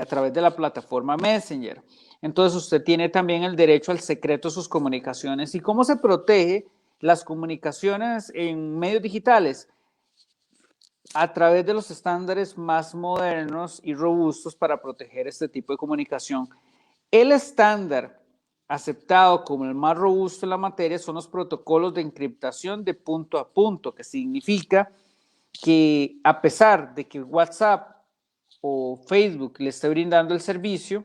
a través de la plataforma Messenger. Entonces usted tiene también el derecho al secreto de sus comunicaciones. ¿Y cómo se protege las comunicaciones en medios digitales? A través de los estándares más modernos y robustos para proteger este tipo de comunicación. El estándar aceptado como el más robusto en la materia son los protocolos de encriptación de punto a punto, que significa que a pesar de que WhatsApp o Facebook le esté brindando el servicio,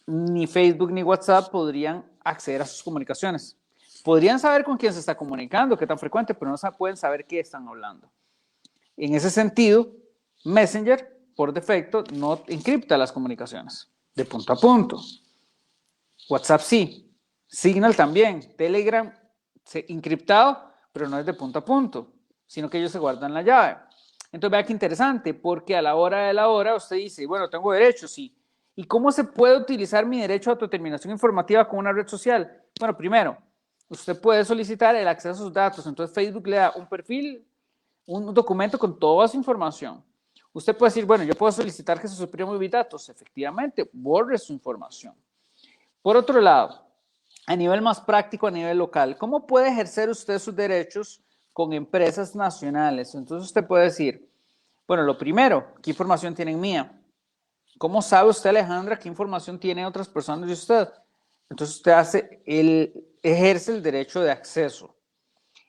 ni Facebook ni WhatsApp podrían acceder a sus comunicaciones. Podrían saber con quién se está comunicando, qué tan frecuente, pero no pueden saber qué están hablando. En ese sentido, Messenger, por defecto, no encripta las comunicaciones de punto a punto. WhatsApp sí. Signal también. Telegram encriptado, pero no es de punto a punto, sino que ellos se guardan la llave. Entonces, vea qué interesante, porque a la hora de la hora usted dice, bueno, tengo derechos, sí. ¿Y cómo se puede utilizar mi derecho a autodeterminación informativa con una red social? Bueno, primero, usted puede solicitar el acceso a sus datos. Entonces, Facebook le da un perfil, un documento con toda su información. Usted puede decir, bueno, yo puedo solicitar que se supriman mis datos. Efectivamente, borre su información. Por otro lado, a nivel más práctico, a nivel local, ¿cómo puede ejercer usted sus derechos con empresas nacionales? Entonces usted puede decir, bueno, lo primero, ¿qué información tienen mía? ¿Cómo sabe usted, Alejandra, qué información tiene otras personas de usted? Entonces usted ejerce el derecho de acceso.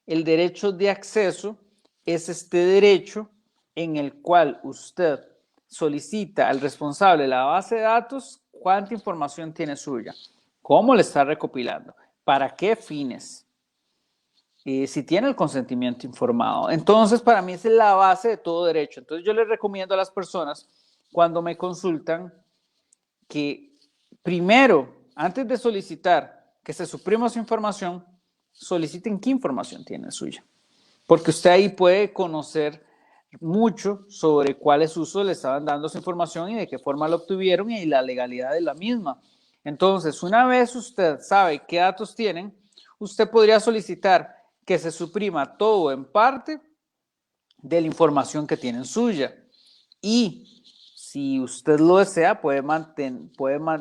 El derecho de acceso es este derecho en el cual usted solicita al responsable de la base de datos cuánta información tiene suya, cómo le está recopilando, para qué fines, si tiene el consentimiento informado. Entonces, para mí esa es la base de todo derecho. Entonces, yo les recomiendo a las personas cuando me consultan que primero, antes de solicitar que se suprima su información, soliciten qué información tiene suya. Porque usted ahí puede conocer mucho sobre cuáles usos le estaban dando esa información y de qué forma la obtuvieron y la legalidad de la misma. Entonces, una vez usted sabe qué datos tienen, usted podría solicitar que se suprima todo o en parte de la información que tienen suya. Y si usted lo desea, puede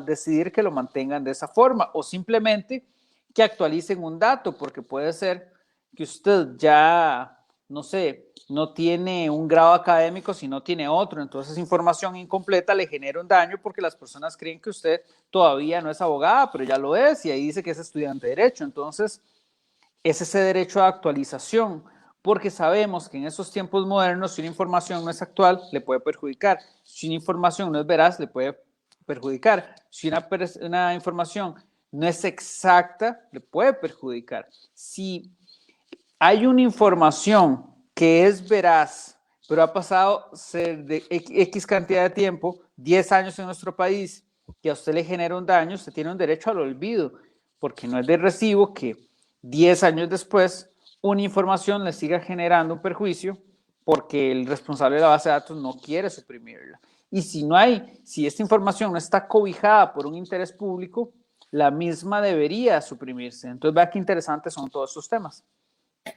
decidir que lo mantengan de esa forma o simplemente que actualicen un dato, porque puede ser que usted ya, no sé, no tiene un grado académico, sino tiene otro. Entonces, esa información incompleta le genera un daño porque las personas creen que usted todavía no es abogada, pero ya lo es, y ahí dice que es estudiante de Derecho. Entonces, es ese derecho a actualización, porque sabemos que en estos tiempos modernos, si una información no es actual, le puede perjudicar. Si una información no es veraz, le puede perjudicar. Si una información no es exacta, le puede perjudicar. Si hay una información que es veraz, pero ha pasado de X cantidad de tiempo, 10 años en nuestro país, y a usted le genera un daño, usted tiene un derecho al olvido, porque no es de recibo que 10 años después una información le siga generando un perjuicio porque el responsable de la base de datos no quiere suprimirla. Y si esta información no está cobijada por un interés público, la misma debería suprimirse. Entonces, vea qué interesantes son todos estos temas.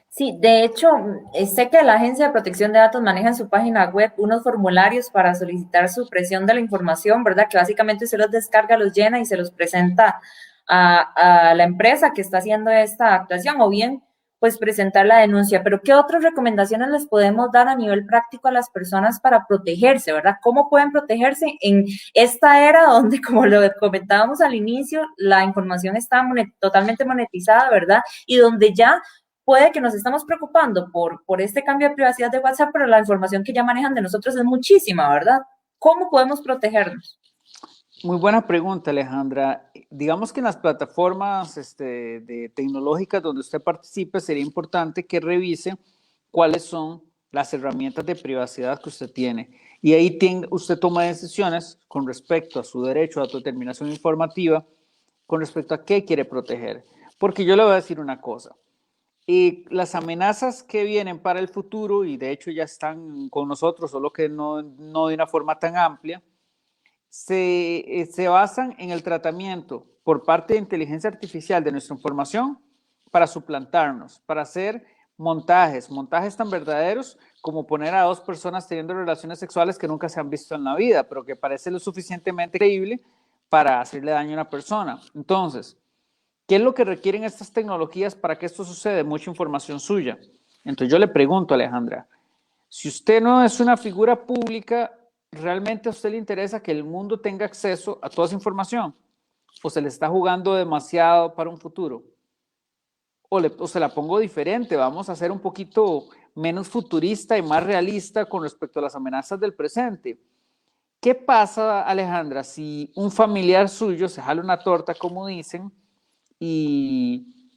Sí, de hecho, sé que la Agencia de Protección de Datos maneja en su página web unos formularios para solicitar supresión de la información, ¿verdad? Que básicamente se los descarga, los llena y se los presenta a la empresa que está haciendo esta actuación, o bien, pues presentar la denuncia. Pero, ¿qué otras recomendaciones les podemos dar a nivel práctico a las personas para protegerse, ¿verdad? ¿Cómo pueden protegerse en esta era donde, como lo comentábamos al inicio, la información está totalmente monetizada, ¿verdad? Y donde ya puede que nos estamos preocupando por este cambio de privacidad de WhatsApp, pero la información que ya manejan de nosotros es muchísima, ¿verdad? ¿Cómo podemos protegernos? Muy buena pregunta, Alejandra. Digamos que en las plataformas de tecnológicas donde usted participe, sería importante que revise cuáles son las herramientas de privacidad que usted tiene. Y ahí usted toma decisiones con respecto a su derecho a autodeterminación informativa, con respecto a qué quiere proteger. Porque yo le voy a decir una cosa. Y las amenazas que vienen para el futuro, y de hecho ya están con nosotros, solo que no de una forma tan amplia, se basan en el tratamiento por parte de inteligencia artificial de nuestra información para suplantarnos, para hacer montajes tan verdaderos como poner a dos personas teniendo relaciones sexuales que nunca se han visto en la vida, pero que parece lo suficientemente creíble para hacerle daño a una persona. Entonces, ¿qué es lo que requieren estas tecnologías para que esto suceda? Mucha información suya. Entonces yo le pregunto, Alejandra, si usted no es una figura pública, ¿realmente a usted le interesa que el mundo tenga acceso a toda esa información? ¿O se le está jugando demasiado para un futuro? O se la pongo diferente, vamos a ser un poquito menos futurista y más realista con respecto a las amenazas del presente. ¿Qué pasa, Alejandra, si un familiar suyo se jala una torta, como dicen, y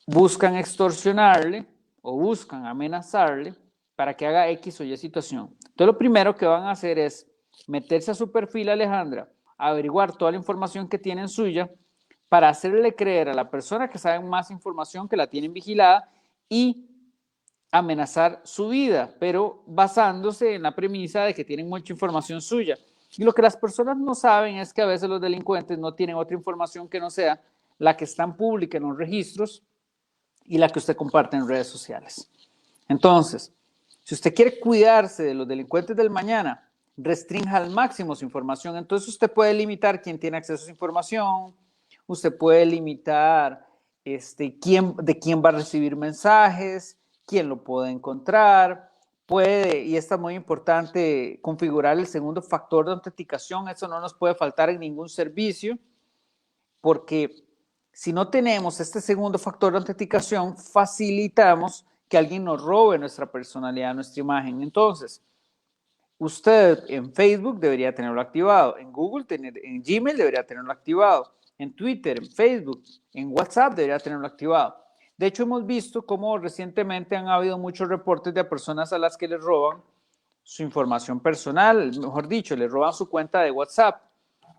buscan extorsionarle o buscan amenazarle para que haga X o Y situación? Entonces lo primero que van a hacer es meterse a su perfil, Alejandra, averiguar toda la información que tienen suya para hacerle creer a la persona que sabe más información, que la tienen vigilada, y amenazar su vida, pero basándose en la premisa de que tienen mucha información suya. Y lo que las personas no saben es que a veces los delincuentes no tienen otra información que no sea la que está en pública en los registros y la que usted comparte en redes sociales. Entonces, si usted quiere cuidarse de los delincuentes del mañana, restrinja al máximo su información. Entonces usted puede limitar quién tiene acceso a esa información, usted puede limitar de quién va a recibir mensajes, quién lo puede encontrar, puede, y esto es muy importante, configurar el segundo factor de autenticación. Eso no nos puede faltar en ningún servicio, porque si no tenemos este segundo factor de autenticación, facilitamos que alguien nos robe nuestra personalidad, nuestra imagen. Entonces, usted en Facebook debería tenerlo activado, en Google, en Gmail debería tenerlo activado, en Twitter, en Facebook, en WhatsApp debería tenerlo activado. De hecho, hemos visto cómo recientemente han habido muchos reportes de personas a las que les roban su información personal, mejor dicho, les roban su cuenta de WhatsApp.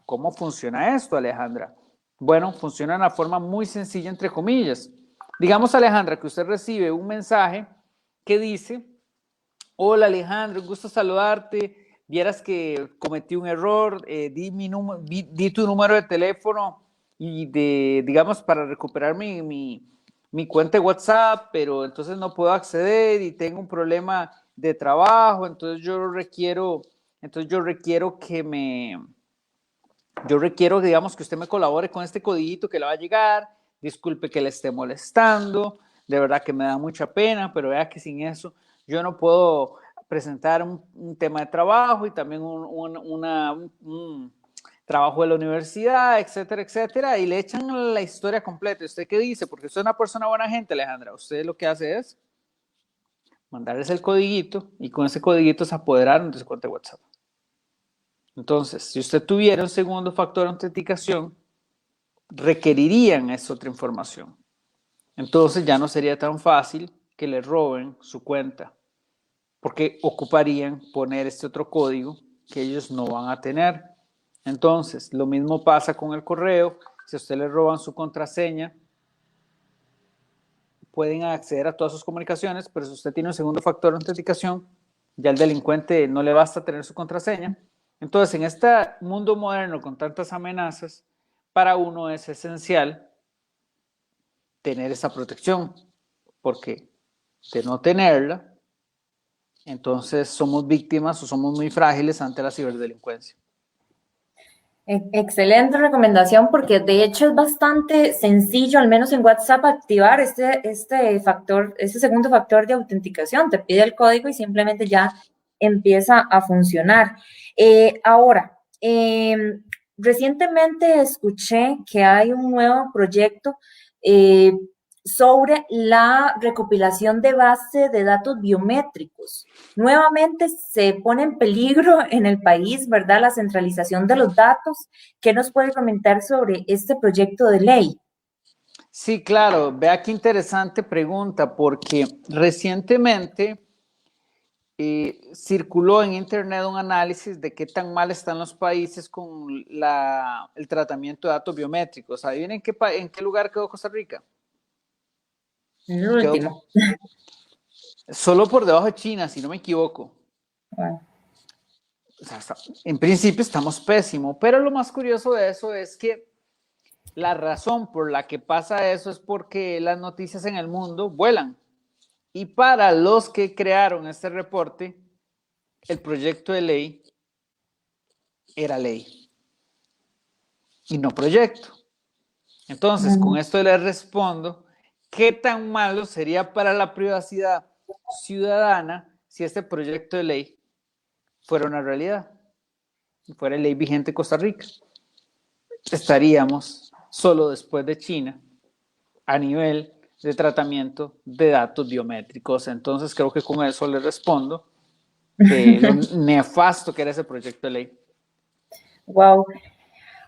¿Cómo funciona esto, Alejandra? Bueno, funciona de una forma muy sencilla, entre comillas. Digamos, Alejandra, que usted recibe un mensaje que dice: hola, Alejandra, un gusto saludarte. Vieras que cometí un error, di tu número de teléfono y digamos, para recuperar mi cuenta de WhatsApp, pero entonces no puedo acceder y tengo un problema de trabajo, entonces yo requiero digamos, que usted me colabore con este codiguito que le va a llegar. Disculpe que le esté molestando, de verdad que me da mucha pena, pero vea que sin eso yo no puedo presentar un tema de trabajo y también un trabajo de la universidad, etcétera, etcétera, y le echan la historia completa. ¿Usted qué dice? Porque usted es una persona buena gente, Alejandra. Usted lo que hace es mandarles el codiguito y con ese codiguito se apoderaron de su cuenta de WhatsApp. Entonces, si usted tuviera un segundo factor de autenticación, requerirían esa otra información. Entonces ya no sería tan fácil que le roben su cuenta, porque ocuparían poner este otro código que ellos no van a tener. Entonces, lo mismo pasa con el correo. Si a usted le roban su contraseña, pueden acceder a todas sus comunicaciones, pero si usted tiene un segundo factor de autenticación, ya el delincuente no le basta tener su contraseña. Entonces, en este mundo moderno con tantas amenazas, para uno es esencial tener esa protección, porque de no tenerla, entonces somos víctimas o somos muy frágiles ante la ciberdelincuencia. Excelente recomendación, porque de hecho es bastante sencillo, al menos en WhatsApp, activar este segundo factor de autenticación. Te pide el código y simplemente ya empieza a funcionar. Ahora, recientemente escuché que hay un nuevo proyecto sobre la recopilación de base de datos biométricos. Nuevamente se pone en peligro en el país, ¿verdad?, la centralización de los datos. ¿Qué nos puede comentar sobre este proyecto de ley? Sí, claro. Vea qué interesante pregunta, porque recientemente circuló en internet un análisis de qué tan mal están los países con el tratamiento de datos biométricos. ¿Adivinen en qué lugar quedó Costa Rica? El Quedó último. solo por debajo de China, si no me equivoco. Bueno. O sea, en principio estamos pésimo, pero lo más curioso de eso es que la razón por la que pasa eso es porque las noticias en el mundo vuelan. Y para los que crearon este reporte, el proyecto de ley era ley y no proyecto. Entonces, con esto les respondo, ¿qué tan malo sería para la privacidad ciudadana si este proyecto de ley fuera una realidad? Fuera ley vigente en Costa Rica. Estaríamos solo después de China a nivel de tratamiento de datos biométricos. Entonces, creo que con eso les respondo de lo nefasto que era ese proyecto de ley. Wow.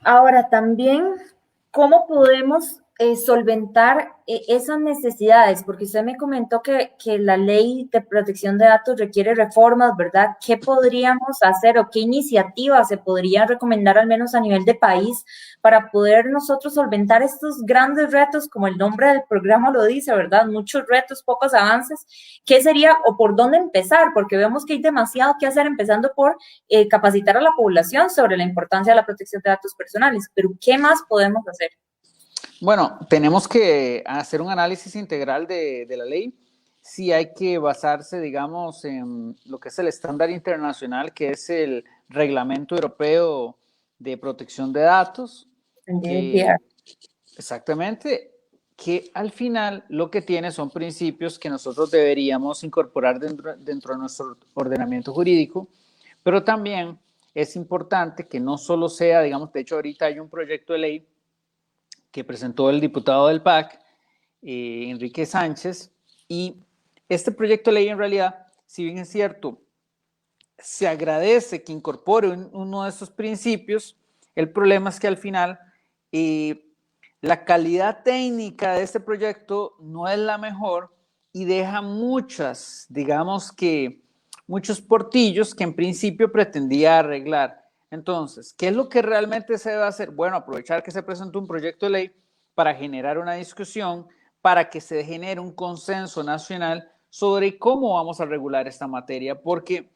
Ahora también, ¿cómo podemos solventar esas necesidades? Porque usted me comentó que la ley de protección de datos requiere reformas, ¿verdad? ¿Qué podríamos hacer o qué iniciativas se podrían recomendar al menos a nivel de país para poder nosotros solventar estos grandes retos, como el nombre del programa lo dice, ¿verdad? Muchos retos, pocos avances. ¿Qué sería o por dónde empezar? Porque vemos que hay demasiado que hacer, empezando por capacitar a la población sobre la importancia de la protección de datos personales, pero ¿qué más podemos hacer? Bueno, tenemos que hacer un análisis integral de la ley. Sí hay que basarse, digamos, en lo que es el estándar internacional, que es el Reglamento Europeo de Protección de Datos, En que GDPR. exactamente, que al final lo que tiene son principios que nosotros deberíamos incorporar dentro de nuestro ordenamiento jurídico, pero también es importante que no solo sea, digamos, de hecho ahorita hay un proyecto de ley que presentó el diputado del PAC, Enrique Sánchez, y este proyecto de ley en realidad, si bien es cierto, se agradece que incorpore uno de estos principios, el problema es que al final la calidad técnica de este proyecto no es la mejor y deja muchas, digamos que muchos portillos que en principio pretendía arreglar. Entonces, ¿qué es lo que realmente se debe hacer? Bueno, aprovechar que se presentó un proyecto de ley para generar una discusión, para que se genere un consenso nacional sobre cómo vamos a regular esta materia, porque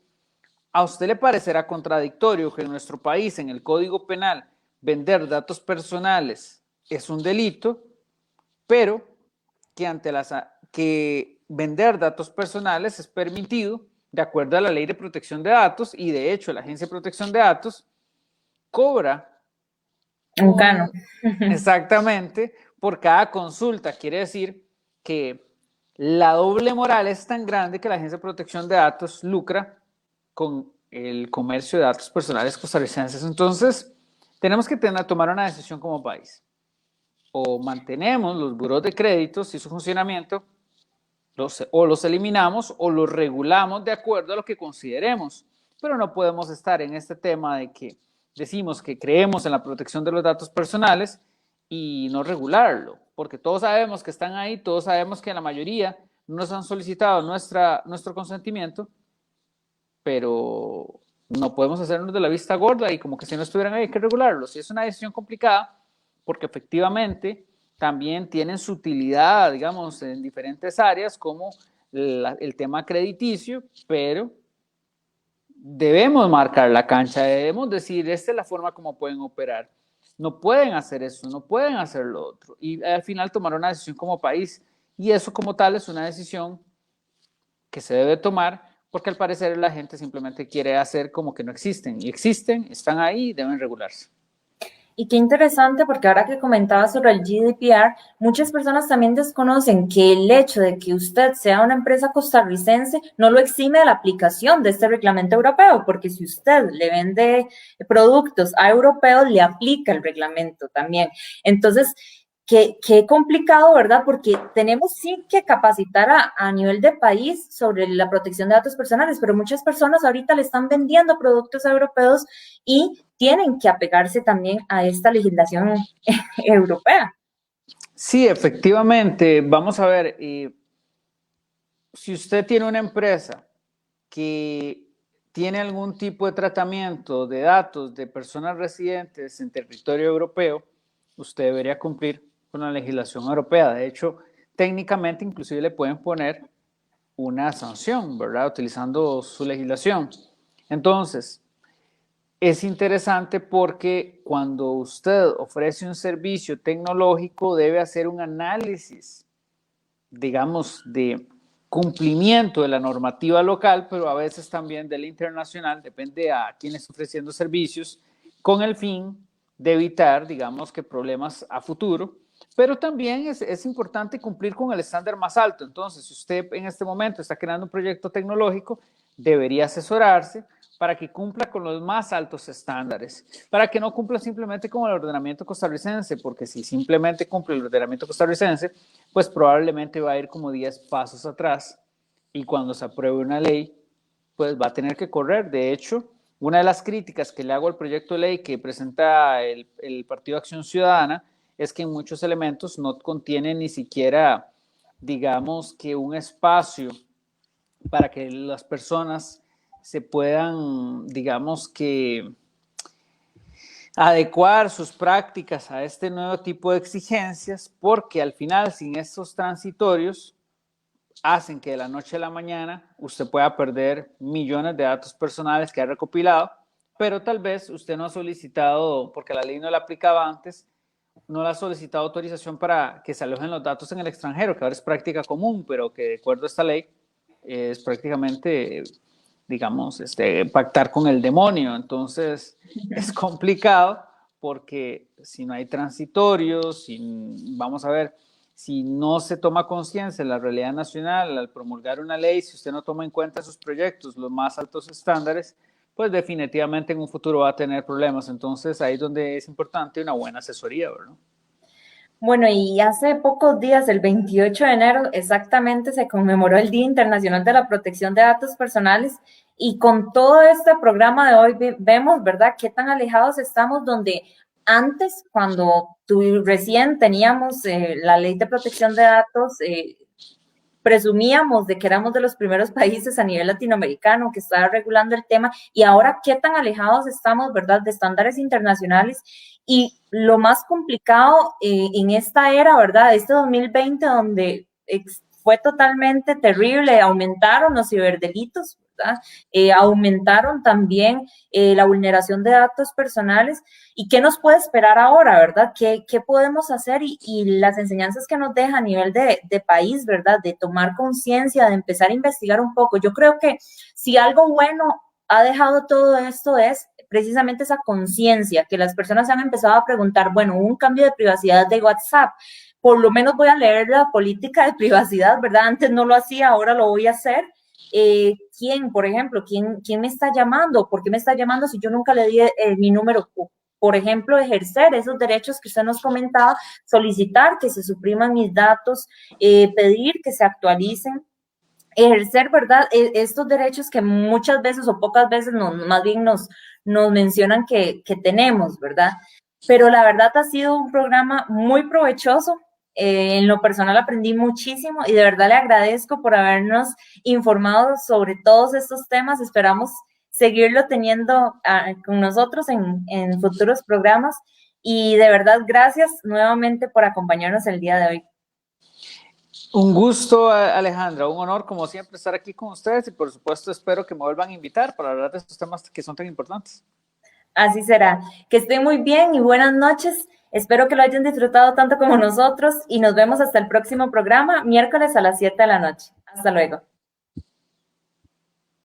a usted le parecerá contradictorio que en nuestro país, en el Código Penal, vender datos personales es un delito, pero que vender datos personales es permitido de acuerdo a la Ley de Protección de Datos, y de hecho la Agencia de Protección de Datos cobra Un cano. exactamente por cada consulta. Quiere decir que la doble moral es tan grande que la Agencia de Protección de Datos lucra con el comercio de datos personales costarricenses. Entonces, tenemos que tomar una decisión como país. O mantenemos los buros de créditos y su funcionamiento, o los eliminamos o los regulamos de acuerdo a lo que consideremos. Pero no podemos estar en este tema de que decimos que creemos en la protección de los datos personales y no regularlo, porque todos sabemos que están ahí, todos sabemos que la mayoría no nos han solicitado nuestro consentimiento, pero no podemos hacernos de la vista gorda y como que si no estuvieran ahí hay que regularlos. Y es una decisión complicada porque efectivamente también tienen su utilidad, digamos, en diferentes áreas como el tema crediticio, pero debemos marcar la cancha, debemos decir, esta es la forma como pueden operar. No pueden hacer eso, no pueden hacer lo otro. Y al final tomar una decisión como país. Y eso como tal es una decisión que se debe tomar porque al parecer la gente simplemente quiere hacer como que no existen. Y existen, están ahí y deben regularse. Y qué interesante, porque ahora que comentaba sobre el GDPR, muchas personas también desconocen que el hecho de que usted sea una empresa costarricense no lo exime de la aplicación de este reglamento europeo, porque si usted le vende productos a europeos, le aplica el reglamento también. Entonces, qué complicado, ¿verdad? Porque tenemos sí que capacitar a nivel de país sobre la protección de datos personales, pero muchas personas ahorita le están vendiendo productos europeos y tienen que apegarse también a esta legislación europea. Sí, efectivamente. Vamos a ver, si usted tiene una empresa que tiene algún tipo de tratamiento de datos de personas residentes en territorio europeo, usted debería cumplir con la legislación europea. De hecho, técnicamente inclusive le pueden poner una sanción, ¿verdad? Utilizando su legislación. Entonces, es interesante porque cuando usted ofrece un servicio tecnológico debe hacer un análisis, digamos, de cumplimiento de la normativa local, pero a veces también de la internacional, depende a quién está ofreciendo servicios, con el fin de evitar, digamos, que problemas a futuro. Pero también es importante cumplir con el estándar más alto. Entonces, si usted en este momento está creando un proyecto tecnológico, debería asesorarse para que cumpla con los más altos estándares, para que no cumpla simplemente con el ordenamiento costarricense, porque si simplemente cumple el ordenamiento costarricense, pues probablemente va a ir como 10 pasos atrás y cuando se apruebe una ley, pues va a tener que correr. De hecho, una de las críticas que le hago al proyecto de ley que presenta el Partido Acción Ciudadana es que en muchos elementos no contiene ni siquiera, digamos, que un espacio para que las personas se puedan, digamos que, adecuar sus prácticas a este nuevo tipo de exigencias, porque al final, sin estos transitorios, hacen que de la noche a la mañana usted pueda perder millones de datos personales que ha recopilado, pero tal vez usted no ha solicitado, porque la ley no la aplicaba antes, no le ha solicitado autorización para que se alojen los datos en el extranjero, que ahora es práctica común, pero que de acuerdo a esta ley es prácticamente, digamos, pactar con el demonio. Entonces es complicado porque si no hay transitorios, vamos a ver, si no se toma conciencia de la realidad nacional al promulgar una ley, si usted no toma en cuenta sus proyectos, los más altos estándares, pues definitivamente en un futuro va a tener problemas. Entonces ahí es donde es importante una buena asesoría, ¿verdad? Bueno, y hace pocos días, el 28 de enero, exactamente se conmemoró el Día Internacional de la Protección de Datos Personales y con todo este programa de hoy vemos, ¿verdad?, qué tan alejados estamos donde antes, cuando recién teníamos la Ley de Protección de Datos, presumíamos de que éramos de los primeros países a nivel latinoamericano que estaba regulando el tema y ahora qué tan alejados estamos, ¿verdad?, de estándares internacionales y lo más complicado en esta era, ¿verdad?, de este 2020 donde fue totalmente terrible, aumentaron los ciberdelitos, ¿verdad? Aumentaron también la vulneración de datos personales. ¿Y qué nos puede esperar ahora, verdad? ¿Qué podemos hacer? Y las enseñanzas que nos deja a nivel de país, ¿verdad? De tomar conciencia, de empezar a investigar un poco. Yo creo que si algo bueno ha dejado todo esto es precisamente esa conciencia, que las personas han empezado a preguntar, bueno, un cambio de privacidad de WhatsApp, por lo menos voy a leer la política de privacidad, ¿verdad? Antes no lo hacía, ahora lo voy a hacer. ¿Quién, por ejemplo, quién me está llamando? ¿Por qué me está llamando si yo nunca le di mi número? Por ejemplo, ejercer esos derechos que usted nos comentaba, solicitar que se supriman mis datos, pedir que se actualicen, ejercer, ¿verdad? Estos derechos que muchas veces o pocas veces más bien nos mencionan que tenemos, ¿verdad? Pero la verdad ha sido un programa muy provechoso. En lo personal aprendí muchísimo y de verdad le agradezco por habernos informado sobre todos estos temas. Esperamos seguirlo teniendo con nosotros en futuros programas y de verdad gracias nuevamente por acompañarnos el día de hoy. Un gusto, Alejandra, un honor como siempre estar aquí con ustedes y por supuesto espero que me vuelvan a invitar para hablar de estos temas que son tan importantes. Así será. Que estén muy bien y buenas noches. Espero que lo hayan disfrutado tanto como nosotros y nos vemos hasta el próximo programa, miércoles a las 7 de la noche. Hasta luego.